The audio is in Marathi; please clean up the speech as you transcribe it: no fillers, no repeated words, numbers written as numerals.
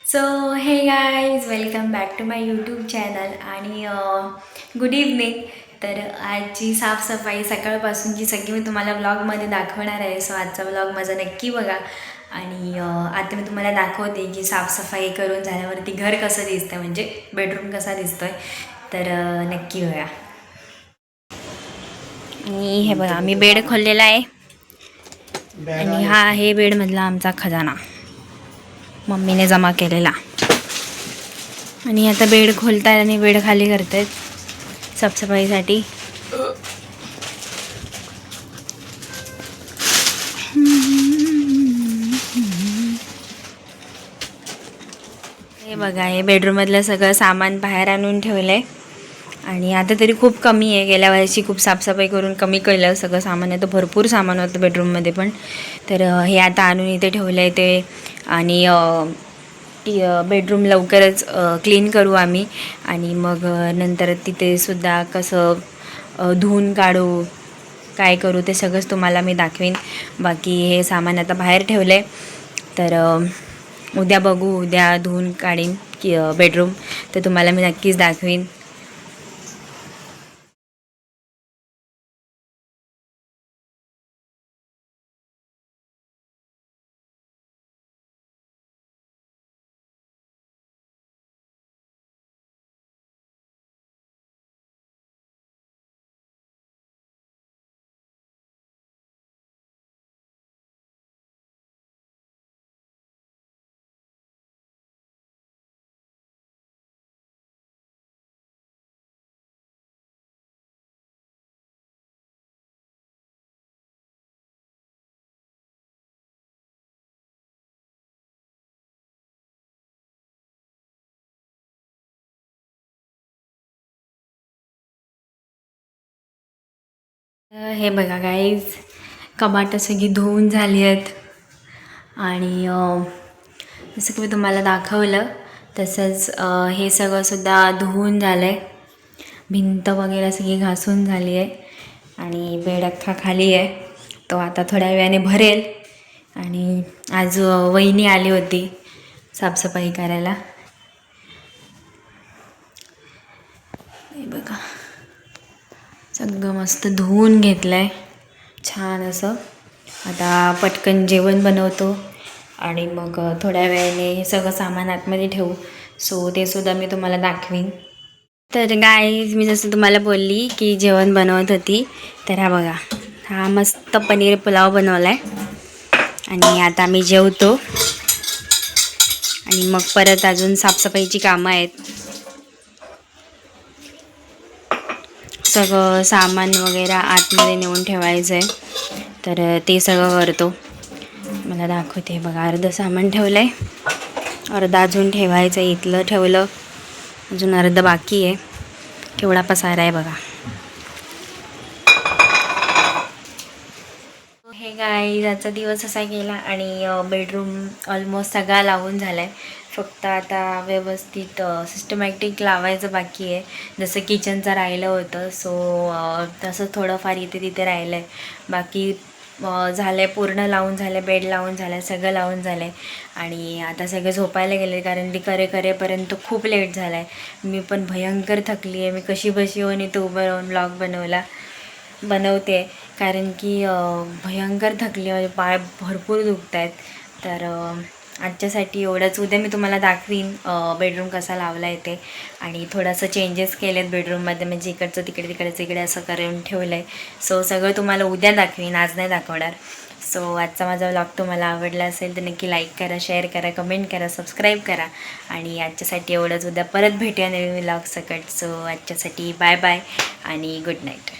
So hey guys welcome back to my YouTube channel आणि गुड इव्हनिंग. तर आजची साफसफाई सकाळपासूनची सगळी मी तुम्हाला व्लॉगमध्ये दाखवणार आहे. सो आजचा व्लॉग माझा नक्की बघा. आणि आता मी तुम्हाला दाखवते की साफसफाई करून झाल्यावरती घर कसं दिसतं, म्हणजे बेडरूम कसा दिसतो आहे. तर नक्की बघा. आणि हे बघा, मी बेड खोललेला आहे आणि हा आहे बेडमधला आमचा खजाना, मम्मीने जमा केलेला. आणि आता बेड खोलतात आणि बेड खाली करतात साफसफाईसाठी. हे बघा, हे बेडरूममधलं सगळं सामान बाहेर आणून ठेवलं आहे. आणि आता तरी खूप कमी आहे, गेल्या वर्षी खूप साफसफाई करून कमी केलं सगळं सामान. आहे तर भरपूर सामान होतं बेडरूममध्ये पण. तर हे आता आणून इथे ठेवलं आहे ते. आणि बेडरूम लवकरच क्लीन करू आम्ही. आणि मग नंतर तिथे सुद्धा कसं धुवून काढू, काय करू ते सगळंच तुम्हाला मी दाखवीन. बाकी हे सामान आता बाहेर ठेवलं आहे. तर उद्या बघू, उद्या धुवून काढीन की बेडरूम, तर तुम्हाला मी नक्कीच दाखवीन. हे बघा गाईज, कपाटं सगळी धुवून झाली आहेत. आणि जसं की मी तुम्हाला दाखवलं तसंच हे सगळंसुद्धा धुवून झालं आहे. भिंत वगैरे सगळी घासून झाली आहे. आणि बेड अख्खा खाली आहे, तो आता थोड्या वेळाने भरेल. आणि आज वहिनी आली होती साफसफाई करायला. हे बघा, सगळं मस्त धुवून घेतलं आहे छान असं. आता पटकन जेवण बनवतो आणि मग थोड्या वेळाने हे सगळं सामान आतमध्ये ठेवू. सो ते सुद्धा मी तुम्हाला दाखवीन. तर गाईज, मी जसं तुम्हाला बोलली की जेवण बनवत होती, तर हा बघा, हा मस्त पनीर पुलाव बनवला आहे. आणि आता आम्ही जेवतो आणि मग परत अजून साफसफाईची कामं आहेत. सगळं सामान वगैरे आतमध्ये नेऊन ठेवायचं आहे, तर ते सगळं करतो. मला दाखवते. बघा, अर्धं सामान ठेवलं आहे, अर्धं अजून ठेवायचं आहे. इथलं ठेवलं, अजून अर्धं बाकी आहे. केवढा पसारा आहे बघा. हे गाईज, आजचा दिवस असा गेला आणि बेडरूम ऑलमोस्ट सगळा लावून झाला आहे. फक्त आता व्यवस्थित सिस्टमॅटिक लावायचं बाकी आहे. जसं किचनचं राहिलं होतं, सो तसं थोडंफार इथे तिथे राहिलं आहे. बाकी झालं आहे, पूर्ण लावून झालं आहे, बेड लावून झालं आहे, सगळं लावून झालं आहे. आणि आता सगळे झोपायला गेले, कारण की करेपर्यंत खूप लेट झाला आहे. मी पण भयंकर थकली आहे. मी कशी बशी होऊन इथं उभं राहून ब्लॉग बनवते, कारण की भयंकर थकली, म्हणजे पाय भरपूर दुखत आहेत. तर आजच्यासाठी एवढंच. उद्या मी तुम्हाला दाखवीन बेडरूम कसा लावला आहे ते. आणि थोडंसं चेंजेस केले आहेत बेडरूममध्ये, म्हणजे इकडचं तिकडे तिकडचं इकडे असं करून ठेवलं आहे. सो सगळं तुम्हाला उद्या दाखवीन, आज नाही दाखवणार. सो आजचा माझा व्लॉग तुम्हाला आवडला असेल तर नक्की लाईक करा, शेअर करा, कमेंट करा, सबस्क्राईब करा. आणि आजच्यासाठी एवढंच. उद्या परत भेटूया नवीन व्लॉग सकट. सो आजच्यासाठी बाय बाय आणि गुड नाईट.